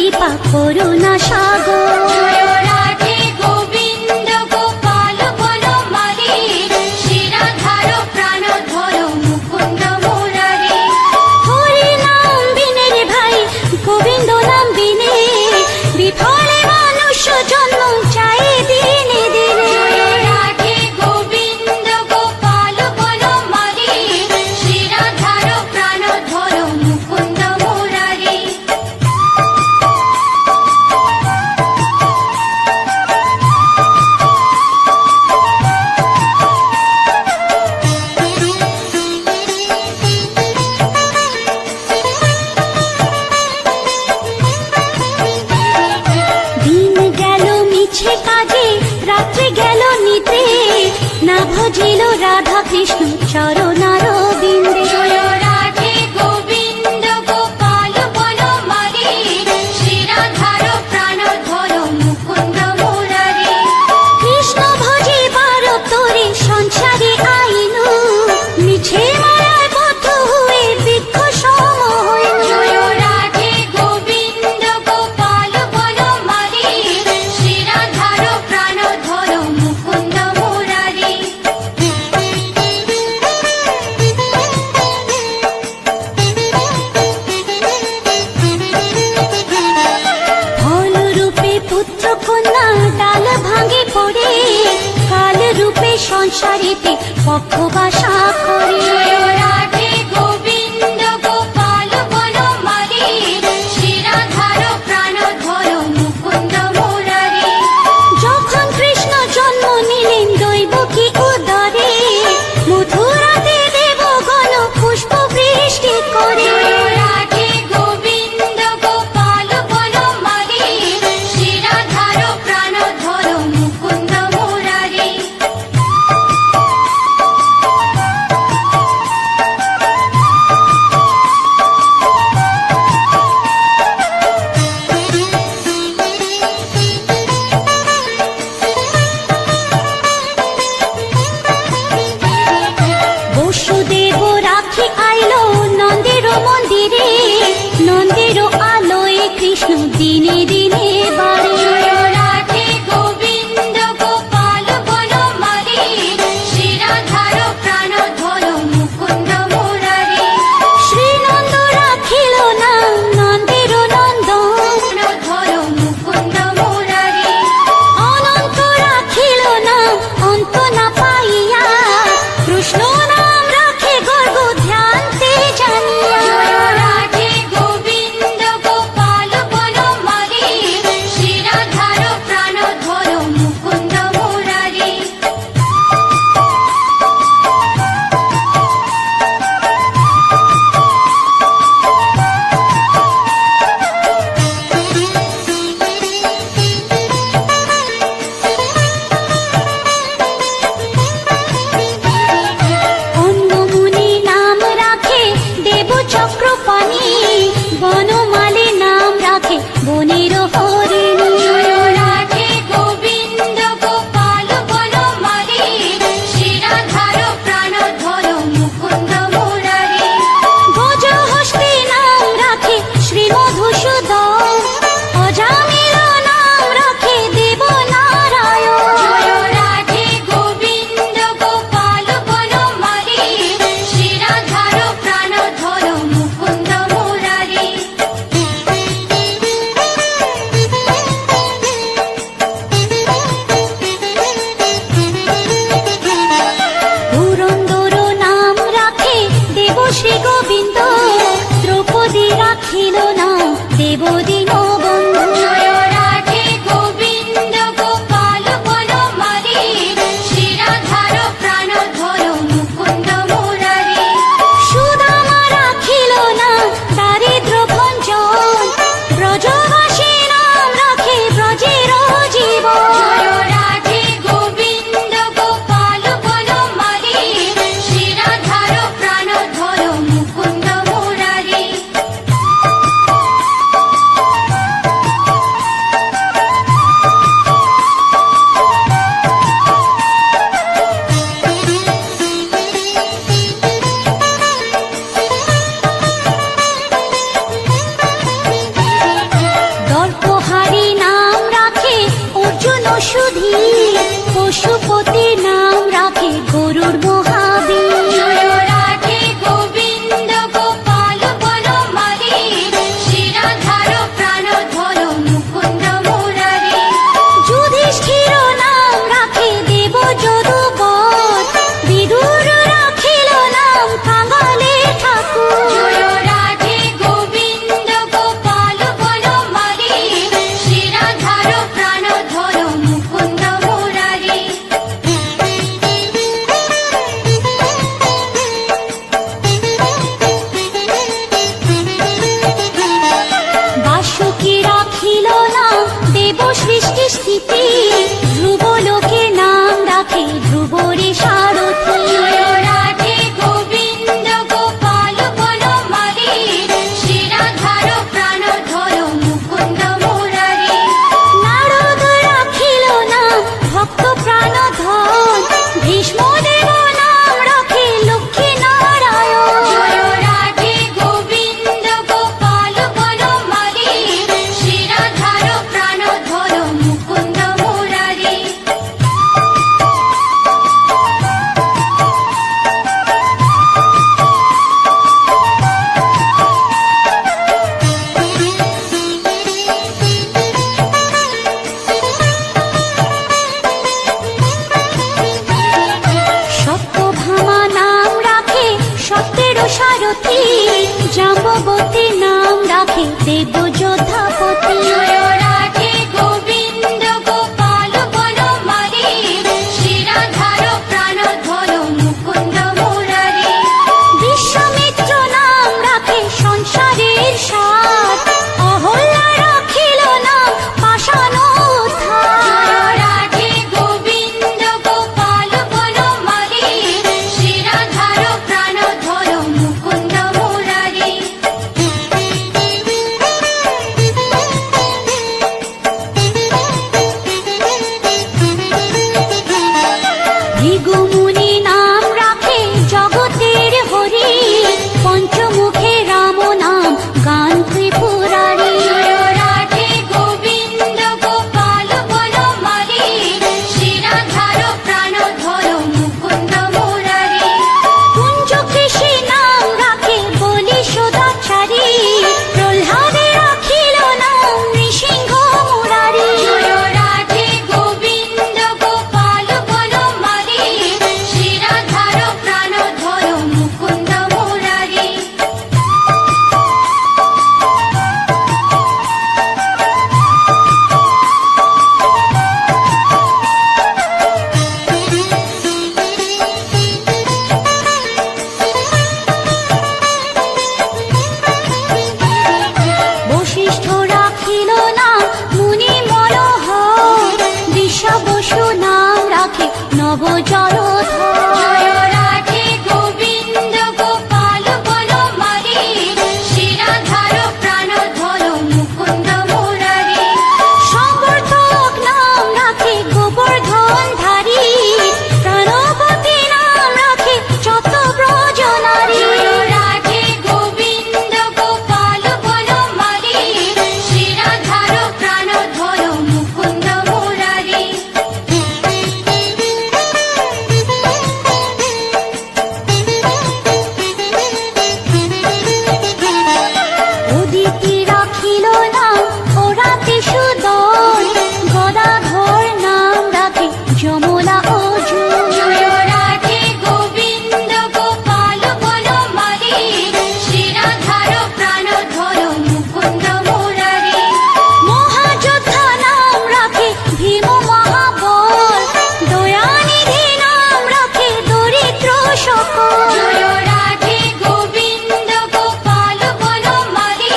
কৃপা করুণা সাগর। জয় রাধে গোবিন্দ গোপাল বনমালী, শিরাধার প্রাণধর মুকুন্দ মুরারি। হরি নাম বিনে রে ভাই, গোবিন্দ নাম বিনে বিফলে মানুষ জন্ম চাই দিনে দিনে। জয় রাধে গোবিন্দ গোপাল বনমালী, শিরাধার প্রাণধর মুকুন্দ মুরারি। দিন গেল মিছে কাজে, রাত্রি গেল নিতে, না ভজিল রাধা কৃষ্ণ চরণার বিন্দে। জয় রাধে গোবিন্দ গোপাল বনমালী, শিরাধার প্রাণধর মুকুন্দ মুরারি। কৃষ্ণ ভজিবার তোরে সংসারে আইনু, মিছে মায়ায় বদ্ধ হয়ে বৃক্ষ সম হইনু। জয় রাধে গোবিন্দ গোপাল বনমালী, শিরাধার প্রাণধর মুকুন্দ মুরারি। ফল রূপে পুত্র কন্যা ডাল ভাঙে পড়ে, কাল রূপে সংসারেতে পক্ষ বাসা করে। জয় রাধে গোবিন্দ গোপাল বনমালী, শিরাধার প্রাণধর মুকুন্দ মুরারি। যখন কৃষ্ণ জন্ম নিলেন দৈবকী উদরে, মথুরাতে দেবগণ পুষ্প বৃষ্টি করে। জয় রাধে গোবিন্দ গোপাল বনমালী, শিরাধার প্রাণধর মুকুন্দ মুরারি। বসুদেব রাখি আইলো নন্দের মন্দিরে, নন্দের আলোয় কৃষ্ণ দিনে দিনে বাড়ে। জয় রাধে গোবিন্দ গোপাল বনমালী, শিরাধার প্রাণধর মুকুন্দ মুরারি। শ্রীনন্দ রাখিল না নন্দের নন্দন, প্রাণধর মুকুন্দ মুরারি। অনন্ত রাখিল না অন্ত না পাইয়া, কৃষ্ণ নাম রাখে গর্ব ধ্যানতে জানিয়া। জয় রাধে গোবিন্দ গোপাল বনমালী, শিরাধার প্রাণধর মুকুন্দ মুরারি। অন্য মুনি নাম রাখে দেব চক্রপাণি, বনমালী নাম রাখে বনের হরিণী। জয় রাধে গোবিন্দ গোপাল বনমালী, শিরাধার প্রাণধর মুকুন্দ মুরারি। গজহস্তি নাম রাখে শ্রী মধুসূদন, অজামিল নাম রাখে দেব নারায়ণ। জয় রাধে গোবিন্দ গোপাল বনমালী, শিরাধার প্রাণধর মুকুন্দ মুরারি। পুরন্দর নাম রাখে দেব শ্রী গোবিন্দ, দ্রৌপদী রাখিল না দেব দীনবন্ধু। জয় রাধে গোবিন্দ গোপাল বনমালী, শিরাধার প্রাণধর মুকুন্দ মুরারি। সুদামা রাখিল না দারিদ্র ভঞ্জন, ব্রজবাসী নাম রাখে ব্রজের জীবন। জয় রাধে গোবিন্দ গোপাল বনমালী, শিরাধার প্রাণধর মুকুন্দ মুরারি। পূর্ববতী নাম রাখে দেব যোধাপতি। জয় রাধে গোবিন্দ গোপাল বনমালী, শিরাধার প্রাণধর মুকুন্দ মুরারি। বিশ্বামিত্র নাম রাখে সংসারের সাথ, অহল্যা রাখিল নাম পাষাণ উদ্ধার। জয় রাধে গোবিন্দ গোপাল বনমালী, শিরাধার প্রাণধর মুকুন্দ মুরারি। ভৃগুমুনি নাম রাখে জগতের হরি, পঞ্চমুখে রাম নাম গান ত্রিপুরারি। জয় রাধে গোবিন্দ গোপাল বনমালী, শিরাধার প্রাণধর মুকুন্দ মুরারি। কুঞ্জ কৃষি নাম রাখে বলি সদাচারী, প্রহ্লাদে রাখিল নাম নৃসিংহ মুরারি। জয় রাধে গোবিন্দ গোপাল বনমালী, শিরাধার প্রাণধর মুকুন্দ মুরারি। বশিষ্ঠ রাখিল নাম মুনি মনোহর, দিশা বসু নাম রাখে নব জলধর। জয় রাধে গোবিন্দ গোপাল বনমালী, শিরাধার প্রাণধর মুকুন্দ মুরারি। সংবর্ধক নাম রাখে গোবর্ধন ধারী, প্রাণবতী নাম রাখে যত ব্রজ নারী। জয় রাধে গোবিন্দ গোপাল বনমালী, শিরাধার প্রাণধর মুকুন্দ মুরারি। উদিতি রাখিল নাম ওরাতে সুদল, গদাধর নাম রাখে যমুনা অর্জুন। জয় রাধে গোবিন্দ গোপাল বনমালী, শিরাধার প্রাণধর মুকুন্দ মুরারি। মহাযোদ্ধা নাম রাখে ভীম মহাবল, দয়ানিধি নাম রাখে দরিদ্র সকল। জয় রাধে গোবিন্দ গোপাল বনমালী,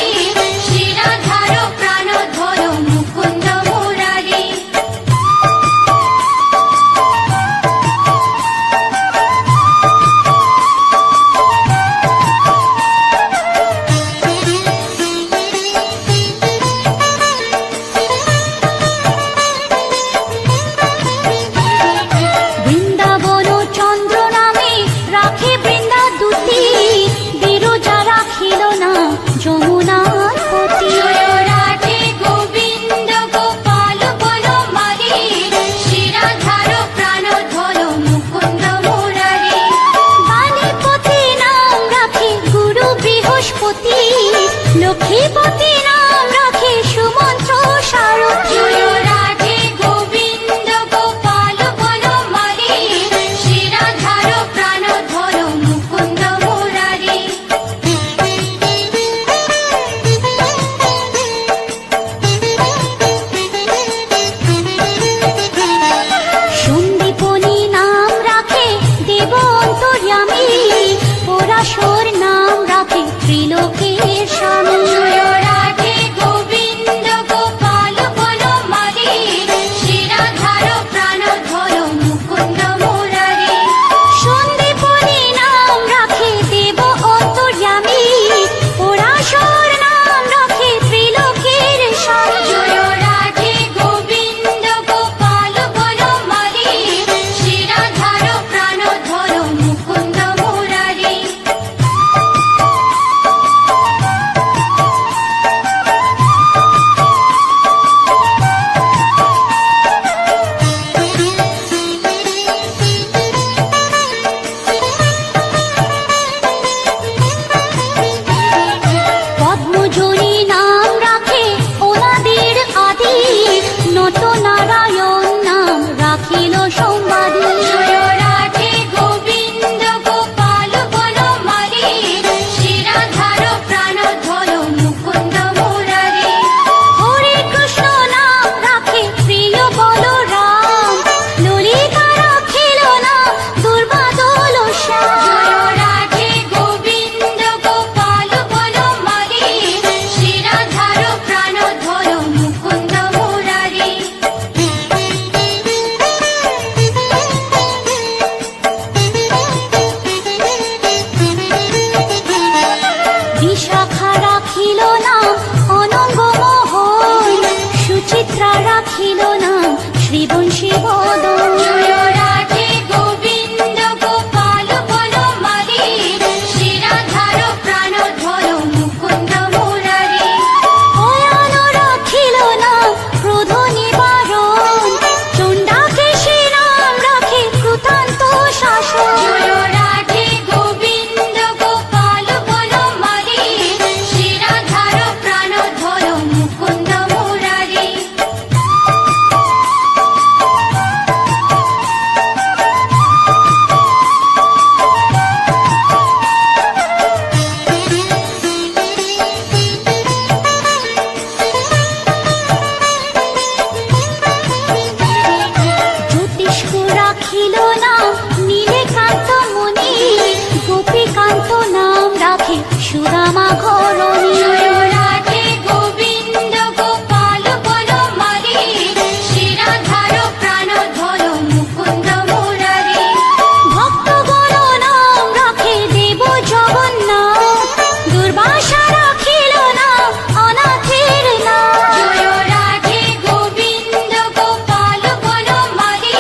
শিরাধার প্রাণধর মুকুন্দ মুরারি। বৃন্দাবন চন্দ্র নামে রাখে বৃন্দা দুতি, বিরজা রাখিল না যমুনার পতি। জয় রাধে গোবিন্দ গোপাল বনমালী, শিরাধার প্রাণধর মুকুন্দ মুরারি। বাণীপতি নাম রাখে গুরু বৃহস্পতি, লক্ষ্মীপতি নাম রাখে সুমন্ত্র সারথি। জয় রাধে গোবিন্দ গোপাল বনমালী, শিরাধার প্রাণধর মুকুন্দ মুরারি। সন্দীপনী নাম রাখে দেব অন্তর্যামী, পরাশর নাম রাখে ত্রিলোকের স্বামী। জয় রাধে গোবিন্দ গোপাল বনমালী, শিরাধার প্রাণধর মুকুন্দ মুরারি। সন্দীপনী নাম রাখে দেব অন্তর্যামী, পরাশর নাম রাখে ত্রিলোকের স্বামী। জয় রাধে গোবিন্দ গোপাল বনমালী, শিরাধার প্রাণধর মুকুন্দ মুরারি। শ্রীবংশী বদন। জয় রাধে গোবিন্দ গোপাল বনমালী, শ্রীরাধার প্রাণধর মুকুন্দ মুরারি। অয়ান রাখিল না ক্রোধ নিবারণ, চণ্ডাকে সে নাম রাখে কৃতান্ত শাসন। জয় রাধে গোবিন্দ গোপাল বনমালী, শ্রীরাধার প্রাণধর মুকুন্দ মুরারি। জ্যোতিষ্ক রাখিল নাম নীলকান্ত মুনি, গোপীকান্ত নাম রাখে সুদামা ঘরণী। জয় রাধে গোবিন্দ গোপাল বনমালী, শ্রীরাধার প্রাণধর মুকুন্দ মুরারি। ভক্তগণ নাম রাখে দেব জগন্নাথ, দুর্বাসা রাখিল নাম অনাথের নাম। জয় রাধে গোবিন্দ গোপাল বনমালী,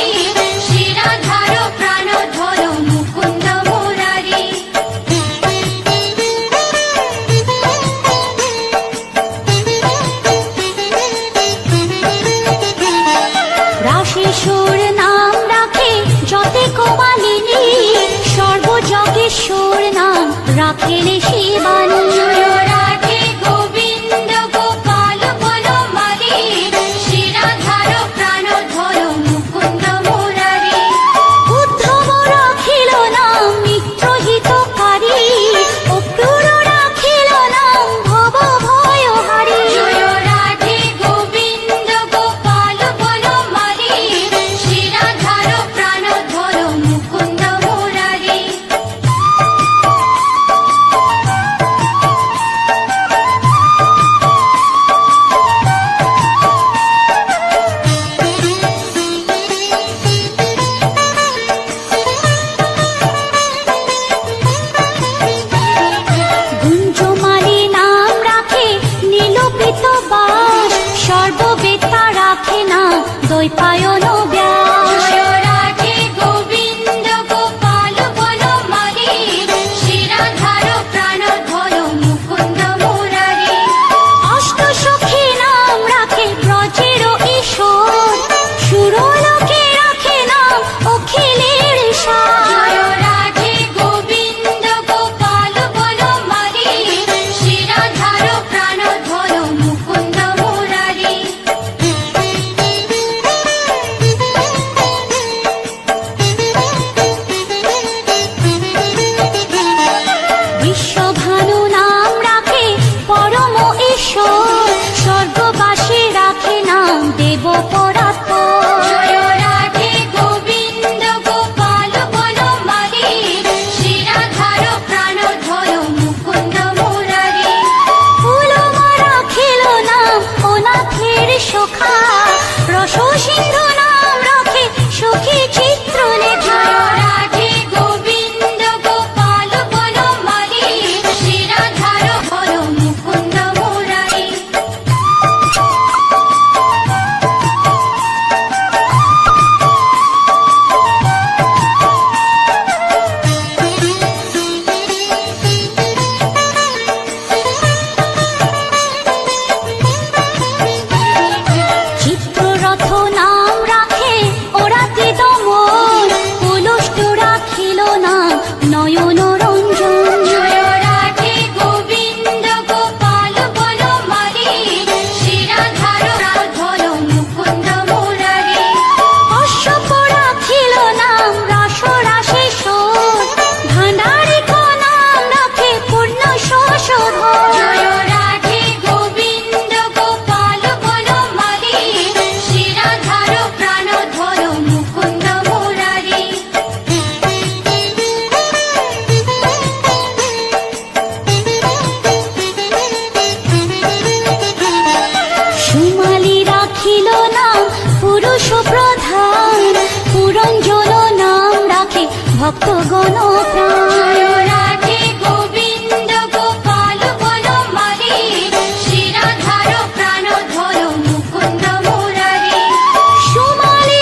শ্রীরাধার প্রাণধর মুকুন্দ মুরারি। রাশেশ্বর নাম রাখে যতে কোমালিনী, সর্বযজ্ঞেশ্বর নাম রাখেলে শিবানী। জয় রাধে গোবিন্দ গোপাল বনমালী, শ্রীরাধার প্রাণধর মুকুন্দ মুরারি। উদ্ধব রাখিল নাম মিত্রহিতকারী, অক্রূর রাখিল নাম ভব ভয়হারী। জয় রাধে গোবিন্দ গোপাল বনমালী, শ্রীরাধার প্রাণধর মুকুন্দ মুরারি। গুঞ্জমালী নাম রাখে নীলপিত বাস, সর্ববেতা রাখে না দ্বৈপায়ন ব্যাস। জয় রাধে গোবিন্দ গোপাল বনমালী, শ্রীরাধার প্রাণধর মুকুন্দ মুরারি। অষ্টসখী নাম রাখে ব্রজের ঈশ্বর, সুরলোকে রাখে নাম অখিলের সার। জয় রাধে গোবিন্দ গোপাল বনমালী, শ্রীরাধার প্রাণধর মুকুন্দ মুরারি। বিশ্বভানু নাম রাখে পরম ঈশ্বর, স্বর্গবাসী রাখে নাম দেব পরাৎপর। জয় রাধে গোবিন্দ গোপাল বনমালী, শ্রীরাধার প্রাণধর মুকুন্দ মুরারি। ফুলমা রাখিল নাম অনাথের সখা, রস সিন্ধু নাম রাখে সখী চিত্রলেখা। জয় রাধে গোবিন্দ গোপাল বনমালী, শ্রীরাধার মুকুন্দ মুরারি। চিত্ররথ নাম রাখে ওরাতে দমন, পুলষ্ট রাখিল নাম নয়ন রঞ্জন। জয় রাধে গোবিন্দ গোপাল বনমালী, শ্রীরাধার প্রাণধর মুকুন্দ মুরারি। অশ্বপ রাখিল নাম রস রাশেশ্বর, ভাণ্ডারিক নাম রাখে পূর্ণ শোষধর। জয় রাধে গোবিন্দ গোপাল বনমালী, শ্রীরাধার প্রাণধর মুকুন্দ মুরারি। সুমালি রাখিল নাম পুরুষ প্রধান, পুরঞ্জন নাম রাখে ভক্তগণ প্রাণ। জয় রাধে গোবিন্দ গোপাল বনমালী, শ্রীরাধার প্রাণধর মুকুন্দ মুরারি। সুমালি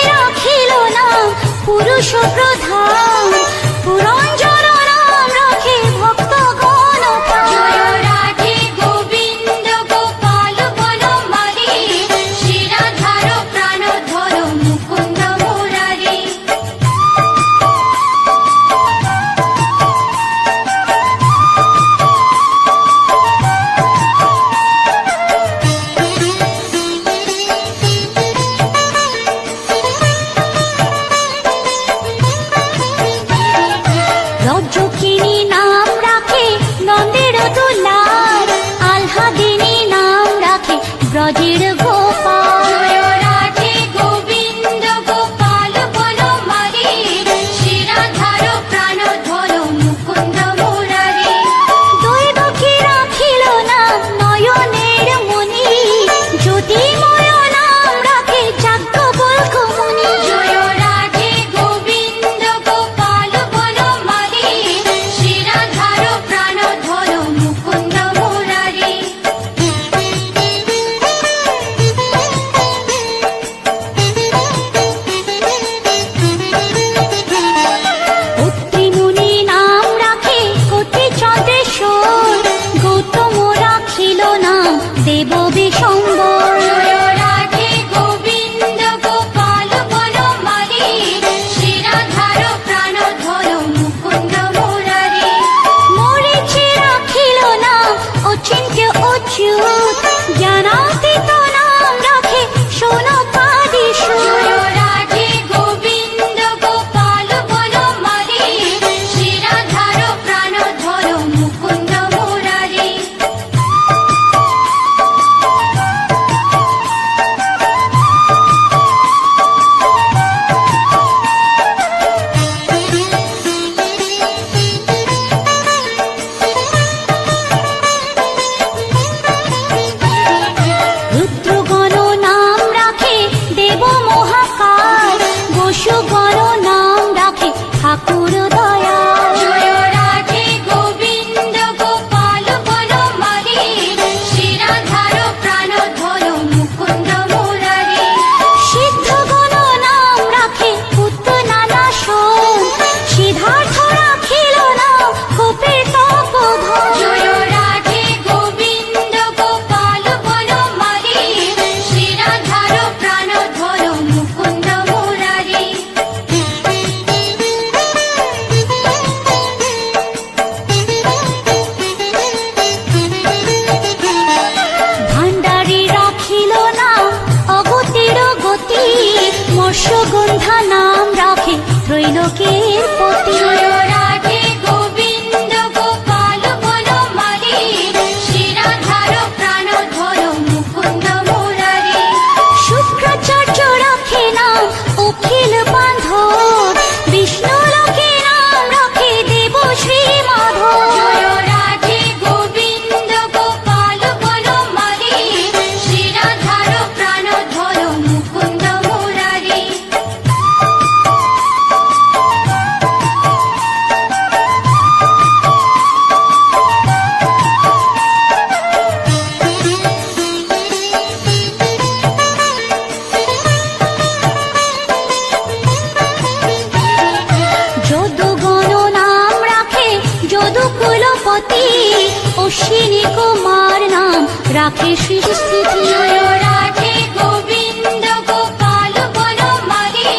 অশ্বিনী কুমার নাম রাখে সৃষ্টি। জয় রাধে গোবিন্দ গোপাল বনমালী,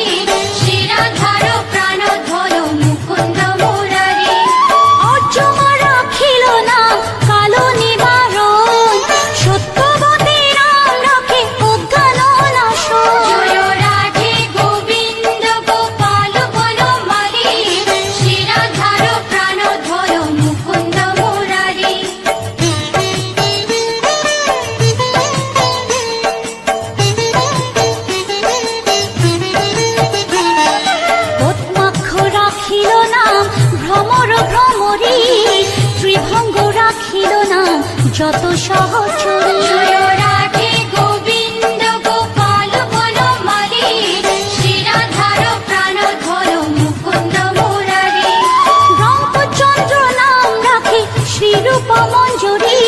শিরাধার প্রাণধর মুকুন্দ মুরারি। অর্জমা রাখিল নাম কালো নিবারণ, সত্যবতী নাম রাখে অজ্ঞান নাশন। জয় রাধে গোবিন্দ গোপাল বনমালী, শিরাধার প্রাণধর মুকুন্দ মুরারি। পদ্মাক্ষ রাখিল নাম ভ্রমর ভ্রমরী, ত্রিভঙ্গ রাখিল নাম যত সহচরী। জয় রাধে গোবিন্দ গোপাল বনমালী, শিরাধার প্রাণধর মুকুন্দ মুরারি। রঙ্গচন্দ্র নাম রাখে শ্রীরূপ মঞ্জুরি,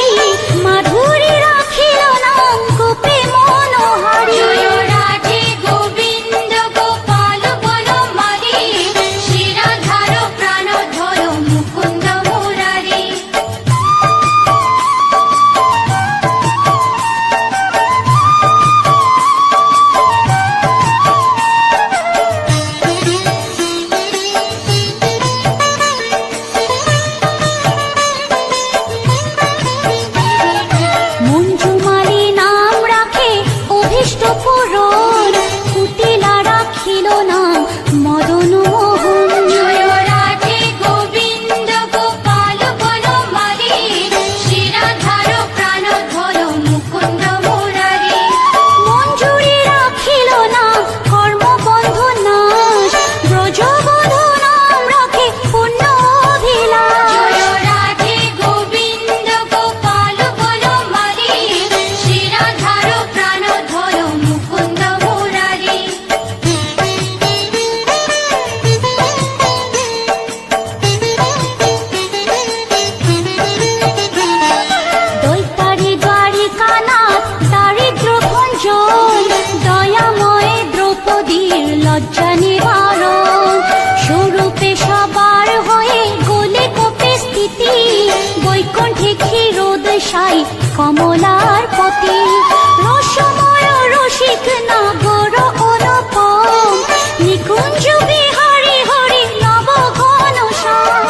মাধুরী রাখিল নাম গোপী মনোহারী। জয় রাধে গোবিন্দ গোপাল বনমালী, শিরাধার প্রাণধর মুকুন্দ মুরারি। মঞ্জুমালী নাম রাখে অভীষ্ট পূরণ, কুটিলা রাখিল নাম মদন মোহন। জয় রাধে গোবিন্দ গোপাল বনমালী, শিরাধার প্রাণধর মুকুন্দ মুরারি। মঞ্জুরি রাখিল নাম কর্মবন্ধু নাশ, ব্রজবধূ নাম রাখে পুণ্য অভিলাষ। জয় রাধে গোবিন্দ গোপাল বনমালী, শিরাধার প্রাণধর মুকুন্দ মুরারি। দৈতারি দ্বারিকানাথ দারিদ্র ভঞ্জন, দয়াময় দ্রৌপদীর লজ্জা নিবারণ। স্বরূপে সবার হয়ে গোলে কোপে স্থিতি, বৈকুণ্ঠে ক্ষীরোদশাই কমলার পতি। রসময় রসিক নাগর অনুপম, নিকুঞ্জ বিহারী হরি নব ঘনশ্যাম।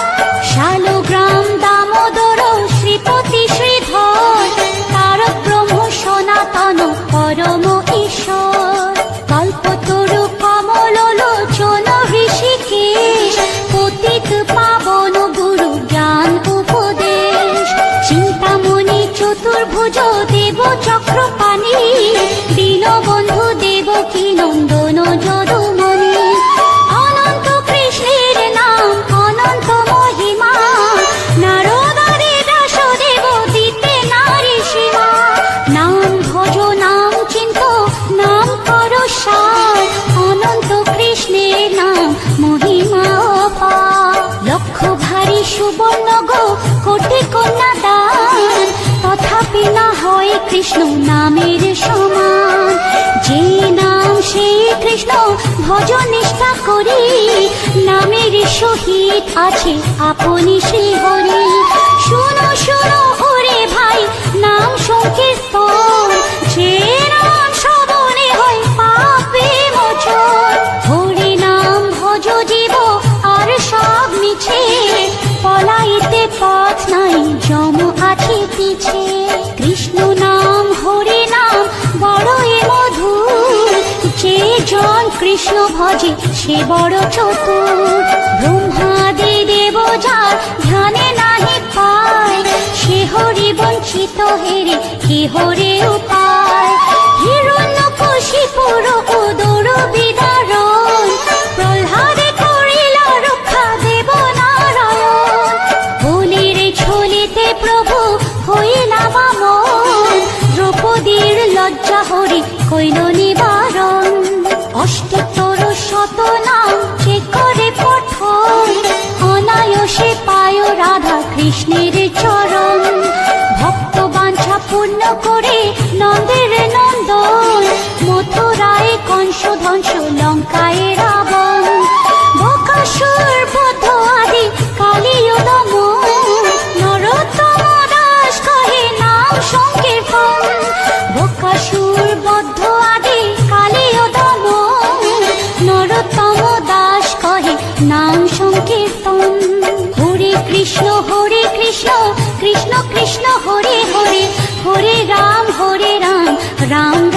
শালগ্রাম দামোদর শ্রীপতি শ্রীধর, তারক ব্রহ্ম সনাতন পরম ঈশ্বর। কল্পতরু কমল লোচন ঋষিকেশ, পতিত পাবন গুরু জ্ঞান উপদেশ। চিন্তামণি চতুর্ভুজ দেব চক্রপাণি, দীনবন্ধু দেবকী নন্দন যদুমণি। অনন্ত কৃষ্ণের নাম অনন্ত মহিমা, নারদাদি ব্যাসদেব দিতে নারী সীমা। নাম ভজ নাম চিন্ত নাম কর সার, অনন্ত কৃষ্ণের নাম মহিমা অপার। লক্ষ ভারী সুবর্ণ গো কোটি কন্যা দান, তথাপি না হয় কৃষ্ণ নামের সমান। যে নাম সেই কৃষ্ণ ভজ নিষ্ঠা করি, নামের সহিত আছে আপনি শ্রীহরি। শুনো শুনো ওরে ভাই নাম সংকীর্তন, যে নাম শ্রবণে হয় পাপে মোচন। হরি নাম ভজ জীব আর সব মিছে, পলাইতে পথ নাই যম আছে পিছে। কৃষ্ণ নাম হরি নাম বড়ই মধুর, যে জন কৃষ্ণ ভজে সে বড় চতুর। ব্রহ্মাদি দেব যার ধ্যানে নাহি পায়, সে হরি বঞ্চিত হেরে কি হরে উপায়। হিরণ্যকশিপুর উদর বিদারণ, প্রহ্লাদে করিল রক্ষা দেব নারায়ণ। বলির ছলিতে প্রভু হইলা বামন, দ্রৌপদীর লজ্জা হরি কইল নিবারণ। অষ্টোত্তর শত নাম যে করে পঠন, অনায়াসে পায় রাধা কৃষ্ণের চরণ। ভক্ত বাঞ্ছা পূর্ণ করে নন্দের নন্দন, মথুরায় কংস ধ্বংস লঙ্কায় রাবণ। বকাসুর বধ আদি কালীয় দমন, নরোত্তম দাস রাম